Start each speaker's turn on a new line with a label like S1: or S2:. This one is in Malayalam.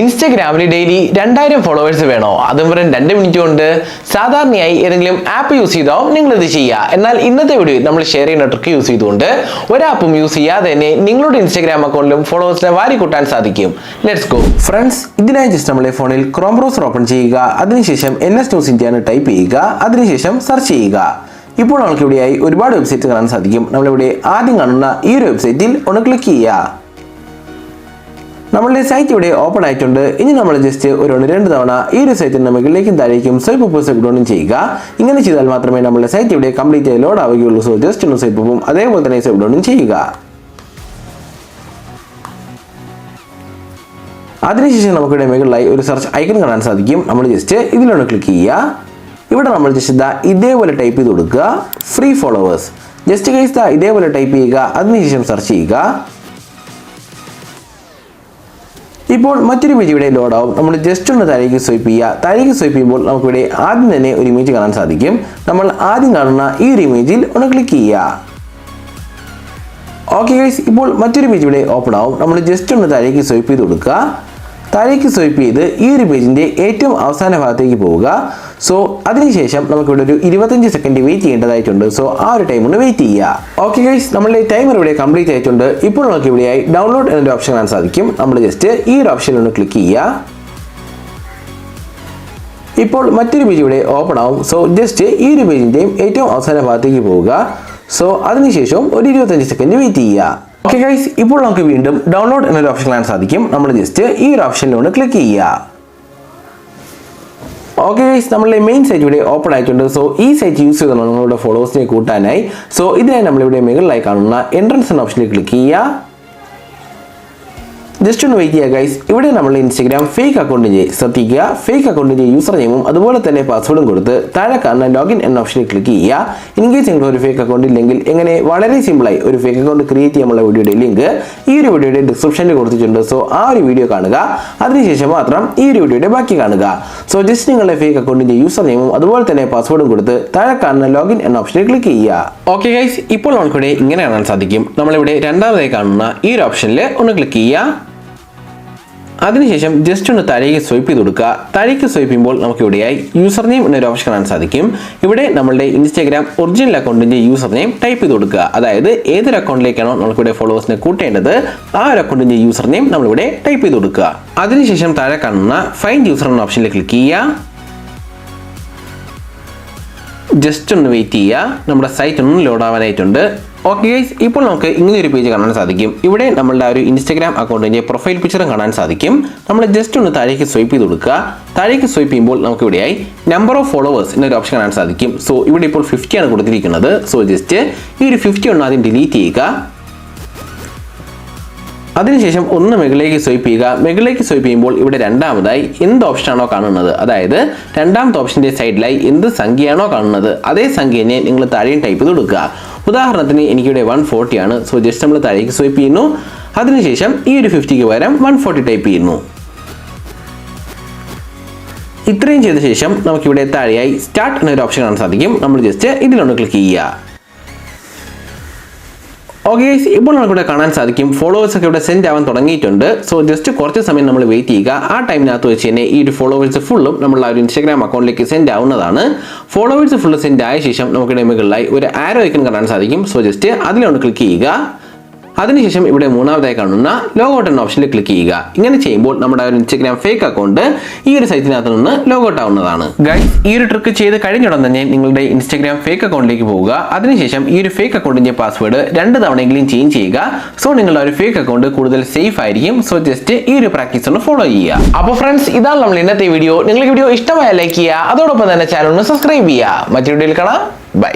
S1: ഇൻസ്റ്റാഗ്രാമിൽ ഡെയിലി 2000 ഫോളോവേഴ്സ് വേണോ? അതും വെറും 2 മിനിറ്റ് കൊണ്ട്. സാധാരണയായി ഏതെങ്കിലും ആപ്പ് യൂസ് ചെയ്തോ നിങ്ങൾ ഇത് ചെയ്യുക. എന്നാൽ ഇന്നത്തെ വീഡിയോ നമ്മൾ ഷെയർ ചെയ്യുന്ന ട്രിക്ക് യൂസ് ചെയ്തുകൊണ്ട് ഒരാപ്പും യൂസ് ചെയ്യാതെ തന്നെ നിങ്ങളുടെ ഇൻസ്റ്റാഗ്രാം അക്കൗണ്ടിലും ഫോളോവേഴ്സിനെ വാരി കൂട്ടാൻ സാധിക്കും. Let's go friends. ഇതിനായി ജസ്റ്റ് നമ്മുടെ ഫോണിൽ ക്രോം ബ്രൗസർ ഓപ്പൺ ചെയ്യുക. അതിനുശേഷം NS News India എന്ന് ടൈപ്പ് ചെയ്യുക. അതിനുശേഷം സെർച്ച് ചെയ്യുക. ഇപ്പോൾ നമുക്ക് ഇവിടെയായി ഒരുപാട് വെബ്സൈറ്റ് കാണാൻ സാധിക്കും. നമ്മളിവിടെ ആദ്യം കാണുന്ന ഈ ഒരു വെബ്സൈറ്റിൽ ഒന്ന് ക്ലിക്ക് ചെയ്യുക. നമ്മളുടെ സൈറ്റ് ഇവിടെ ഓപ്പൺ ആയിട്ടുണ്ട്. ഇനി നമ്മൾ ജസ്റ്റ് ഒരു 2 തവണ ഈ ഒരു സൈറ്റിന് മുകളിലേക്കും താഴേക്കും സ്വൈപ്പ് അപ്പ് സ്വൈപ്പ് ഡൗൺ ചെയ്യുക. ഇങ്ങനെ ചെയ്താൽ മാത്രമേ നമ്മുടെ സൈറ്റ് ഇവിടെ കംപ്ലീറ്റ് ആയി ലോഡ് ആവുകയുള്ളൂ. സോ ജസ്റ്റ് ഒന്ന് സ്വൈപ്പ് അപ്പും അതേപോലെ തന്നെ സ്വൈപ്പ് ഡൗണും ചെയ്യുക. അതിനുശേഷം നമുക്കിവിടെ മുകളിലായി ഒരു സെർച്ച് ഐക്കൺ കാണാൻ സാധിക്കും. നമ്മൾ ജസ്റ്റ് ഇതിലൊന്ന് ക്ലിക്ക് ചെയ്യുക. ഇവിടെ നമ്മൾ ജസ്റ്റ് ഇതേപോലെ ടൈപ്പ് ചെയ്ത് കൊടുക്കുക, ഫ്രീ ഫോളോവേഴ്സ്. ജസ്റ്റ് ഗൈസ് ഇതേപോലെ ടൈപ്പ് ചെയ്യുക. അതിനുശേഷം സെർച്ച് ചെയ്യുക. ഇപ്പോൾ മറ്റൊരു ഇമേജ് ഇവിടെ ലോഡ് ആവും. നമ്മൾ ജസ്റ്റ് ഒന്ന് താഴേക്ക് സ്വൈപ്പ് ചെയ്യുക. താഴേക്ക് സ്വൈപ്പ് ചെയ്യുമ്പോൾ നമുക്കിവിടെ ആദ്യം തന്നെ ഒരു ഇമേജ് കാണാൻ സാധിക്കും. നമ്മൾ ആദ്യം കാണുന്ന ഈ ഒരു ഇമേജിൽ ഒന്ന് ക്ലിക്ക് ചെയ്യുക. ഓക്കെ ഗൈസ്, ഇപ്പോൾ മറ്റൊരു ഇമേജ് ഇവിടെ ഓപ്പൺ ആവും. നമ്മൾ ജസ്റ്റ് ഒന്ന് താഴേക്ക് സ്വൈപ്പ് ചെയ്ത് കൊടുക്കുക. താഴേക്ക് സ്വൈപ്പ് ചെയ്ത് ഈ ഒരു പേജിൻ്റെ ഏറ്റവും അവസാന ഭാഗത്തേക്ക് പോവുക. സോ അതിനുശേഷം നമുക്കിവിടെ ഒരു 25 സെക്കൻഡ് വെയിറ്റ് ചെയ്യേണ്ടതായിട്ടുണ്ട്. സോ ആ ഒരു ടൈം ഒന്ന് വെയിറ്റ് ചെയ്യുക. ഓക്കെ ഗൈസ്, നമ്മളുടെ ടൈമർ ഇവിടെ കംപ്ലീറ്റ് ആയിട്ടുണ്ട്. ഇപ്പോൾ നമുക്ക് ഇവിടെയായി ഡൗൺലോഡ് എന്നൊരു ഓപ്ഷൻ കാണാൻ സാധിക്കും. നമ്മൾ ജസ്റ്റ് ഈ ഒരു ഓപ്ഷനിൽ ഒന്ന് ക്ലിക്ക് ചെയ്യുക. ഇപ്പോൾ മറ്റൊരു പേജ് ഇവിടെ ഓപ്പൺ ആവും. സോ ജസ്റ്റ് ഈ ഒരു പേജിൻ്റെയും ഏറ്റവും അവസാന ഭാഗത്തേക്ക് പോവുക. സോ അതിനുശേഷം ഒരു 25 സെക്കൻഡ് വെയിറ്റ് ചെയ്യുക. ഓക്കെ ഗൈസ്, ഇപ്പോൾ നമുക്ക് വീണ്ടും ഡൗൺലോഡ് എന്നൊരു ഓപ്ഷൻ കാണാൻ സാധിക്കും. നമ്മൾ ജസ്റ്റ് ഈ ഒരു ഓപ്ഷനിലൂടെ ക്ലിക്ക് ചെയ്യുക. ഓക്കെ ഗൈസ്, നമ്മളുടെ മെയിൻ സൈറ്റ് ഇവിടെ ഓപ്പൺ ആയിട്ടുണ്ട്. സോ ഈ സൈറ്റ് യൂസ് ചെയ്താണ് നിങ്ങളുടെ ഫോളോവേഴ്സിനെ കൂട്ടാനായി. സോ ഇതിനായി നമ്മളിവിടെ മുകളിലായി കാണുന്ന എൻട്രൻസ് എന്ന ഓപ്ഷനിൽ ക്ലിക്ക് ചെയ്യുക. ജസ്റ്റ് ഒന്ന് വെയിറ്റ് ചെയ്യുക ഗൈസ്. ഇവിടെ നമ്മൾ ഇൻസ്റ്റാഗ്രാം ഫേക്ക് അക്കൗണ്ടിൻ്റെ ശ്രദ്ധിക്കുക, ഫേക്ക് അക്കൗണ്ടിൻ്റെ യൂസർ നെയിമും അതുപോലെ തന്നെ പാസ്വേഡും കൊടുത്ത് താഴെ കാണുന്ന ലോഗിൻ എന്ന ഓപ്ഷനിൽ ക്ലിക്ക് ചെയ്യുക. ഇൻ കേസ് നിങ്ങൾ ഒരു ഫേക്ക് അക്കൗണ്ട് ഇല്ലെങ്കിൽ എങ്ങനെ വളരെ സിമ്പിളായി ഒരു ഫേക്ക് അക്കൗണ്ട് ക്രിയേറ്റ് ചെയ്യാനുള്ള വീഡിയോയുടെ ലിങ്ക് ഈ ഒരു വീഡിയോയുടെ ഡിസ്ക്രിപ്ഷനിൽ കൊടുത്തിട്ടുണ്ട്. സോ ആ ഒരു വീഡിയോ കാണുക. അതിനുശേഷം മാത്രം ഈ ഒരു വീഡിയോയുടെ ബാക്കി കാണുക. സോ ജസ്റ്റ് നിങ്ങളുടെ ഫേക്ക് അക്കൗണ്ടിൻ്റെ യൂസർ നെയിമും അതുപോലെ തന്നെ പാസ്വേഡും കൊടുത്ത് താഴെ കാണുന്ന ലോഗിൻ എന്ന ഓപ്ഷനിൽ ക്ലിക്ക് ചെയ്യുക. ഓക്കെ ഗൈസ്, ഇപ്പോൾ നമുക്കിവിടെ ഇങ്ങനെ കാണാൻ സാധിക്കും. നമ്മളിവിടെ രണ്ടാമതായി കാണുന്ന ഈ ഒരു ഓപ്ഷനിൽ ഒന്ന് ക്ലിക്ക് ചെയ്യുക. അതിനുശേഷം ജസ്റ്റ് ഒന്ന് താഴേക്ക് സ്വൈപ്പ് ചെയ്ത് കൊടുക്കുക. താഴേക്ക് സ്വൈപ്പ് ചെയ്യുമ്പോൾ നമുക്ക് ഇവിടെയായി യൂസർ നെയിം എന്നൊരു ഓപ്ഷൻ കാണാൻ സാധിക്കും. ഇവിടെ നമ്മളുടെ ഇൻസ്റ്റാഗ്രാം ഒറിജിനൽ അക്കൗണ്ടിൻ്റെ യൂസർ നെയിം ടൈപ്പ് ചെയ്ത് കൊടുക്കുക. അതായത് ഏതൊരു അക്കൗണ്ടിലേക്കാണോ നമുക്കിവിടെ ഫോളോവേഴ്സിനെ കൂട്ടേണ്ടത് ആ ഒരു അക്കൗണ്ടിൻ്റെ യൂസർ നെയിം നമ്മളിവിടെ ടൈപ്പ് ചെയ്ത് കൊടുക്കുക. അതിനുശേഷം താഴെ കാണുന്ന ഫൈൻഡ് യൂസർ എന്ന ഓപ്ഷനിൽ ക്ലിക്ക് ചെയ്യുക. ജസ്റ്റ് ഒന്ന് വെയിറ്റ് ചെയ്യുക. നമ്മുടെ സൈറ്റ് ഒന്ന് ലോഡ് ആവാനായിട്ടുണ്ട്. ഓക്കെ ഗൈസ്, ഇപ്പോൾ നമുക്ക് ഇങ്ങനെ ഒരു പേജ് കാണാൻ സാധിക്കും. ഇവിടെ നമ്മളുടെ ഒരു ഇൻസ്റ്റാഗ്രാം അക്കൗണ്ടിൻ്റെ പ്രൊഫൈൽ പിക്ചറും കാണാൻ സാധിക്കും. നമ്മൾ ജസ്റ്റ് ഒന്ന് താഴേക്ക് സ്വൈപ്പ് ചെയ്ത് കൊടുക്കുക. താഴേക്ക് സ്വൈപ്പ് ചെയ്യുമ്പോൾ നമുക്ക് ഇവിടെയായി നമ്പർ ഓഫ് ഫോളോവേഴ്സ് എന്നൊരു ഓപ്ഷൻ കാണാൻ സാധിക്കും. സോ ഇവിടെ ഇപ്പോൾ 50 ആണ് കൊടുത്തിരിക്കുന്നത്. സോ ജസ്റ്റ് ഈ ഒരു 50 ഒന്ന് ആദ്യം ഡിലീറ്റ് ചെയ്യുക. അതിനുശേഷം ഒന്ന് മുകളിലേക്ക് സ്വൈപ്പ് ചെയ്യുക. മുകളിലേക്ക് സ്വൈപ്പ് ചെയ്യുമ്പോൾ ഇവിടെ രണ്ടാമതായി എന്ത് ഓപ്ഷനാണോ കാണുന്നത്, അതായത് രണ്ടാമത്തെ ഓപ്ഷൻ്റെ സൈഡിലായി എന്ത് സംഖ്യയാണോ കാണുന്നത് അതേ സംഖ്യനെ നിങ്ങൾ താഴെയും ടൈപ്പ് ചെയ്ത് കൊടുക്കുക. ഉദാഹരണത്തിന് എനിക്കിവിടെ 140 ആണ്. സോ ജസ്റ്റ് നമ്മൾ താഴേക്ക് സ്വൈപ്പ് ചെയ്യുന്നു. അതിനുശേഷം ഈ ഒരു 50ക്ക് പകരം 140 ടൈപ്പ് ചെയ്യുന്നു. ഇത്രയും ചെയ്ത ശേഷം നമുക്കിവിടെ താഴെയായി സ്റ്റാർട്ട് എന്നൊരു ഓപ്ഷൻ കാണാൻ സാധിക്കും. നമ്മൾ ജസ്റ്റ് ഇതിലൊന്ന് ക്ലിക്ക് ചെയ്യുക. ഓക്കെ ഗൈസ്, ഇപ്പോൾ നമുക്കിവിടെ കാണാൻ സാധിക്കും ഫോളോവേഴ്സ് ഒക്കെ ഇവിടെ സെൻഡ് ആവാൻ തുടങ്ങിയിട്ടുണ്ട്. സോ ജസ്റ്റ് കുറച്ച് സമയം നമ്മൾ വെയിറ്റ് ചെയ്യുക. ആ ടൈമിനകത്ത് വെച്ച് തന്നെ ഈ ഒരു ഫോളോവേഴ്സ് ഫുള്ളും നമ്മൾ ആ ഒരു ഇൻസ്റ്റാഗ്രാം അക്കൗണ്ടിലേക്ക് സെൻഡ് ആവുന്നതാണ്. ഫോളോവേഴ്സ് ഫുള്ള് സെൻഡ് ആയ ശേഷം നമുക്കിവിടെ മുകളിലായി ഒരു ആരോ ഐക്കൺ കാണാൻ സാധിക്കും. സോ ജസ്റ്റ് അതിലൊന്ന് ക്ലിക്ക് ചെയ്യുക. അതിനുശേഷം ഇവിടെ മൂന്നാമതായി കാണുന്ന ലോഗൗട്ട് എന്ന ഓപ്ഷനിൽ ക്ലിക്ക് ചെയ്യുക. ഇങ്ങനെ ചെയ്യുമ്പോൾ നമ്മുടെ ഒരു ഇൻസ്റ്റാഗ്രാം ഫേക്ക് അക്കൗണ്ട് ഈ ഒരു സൈറ്റിനകത്ത് നിന്ന് ലോഗൗട്ട് ആവുന്നതാണ്. ഗൈസ്, ഈ ഒരു ട്രിക്ക് ചെയ്ത് കഴിഞ്ഞുടൻ തന്നെ നിങ്ങളുടെ ഇൻസ്റ്റാഗ്രാം ഫേക്ക് അക്കൗണ്ടിലേക്ക് പോവുക. അതിനുശേഷം ഈ ഒരു ഫേക്ക് അക്കൗണ്ടിന്റെ പാസ്വേഡ് 2 തവണയെങ്കിലും ചേഞ്ച് ചെയ്യുക. സോ നിങ്ങളുടെ ഒരു ഫേക്ക് അക്കൗണ്ട് കൂടുതൽ സേഫ് ആയിരിക്കും. സോ ജസ്റ്റ് ഈ ഒരു പ്രാക്ടീസ് ഒന്ന് ഫോളോ ചെയ്യുക. അപ്പോൾ ഫ്രണ്ട്സ്, ഇതാണ് നമ്മൾ ഇന്നത്തെ വീഡിയോ. നിങ്ങൾക്ക് വീഡിയോ ഇഷ്ടമായ ലൈക്ക് ചെയ്യുക. അതോടൊപ്പം തന്നെ ചാനൽ ഒന്ന് സബ്സ്ക്രൈബ് ചെയ്യുക. മറ്റൊരു വീഡിയോയിൽ കാണാം. ബൈ.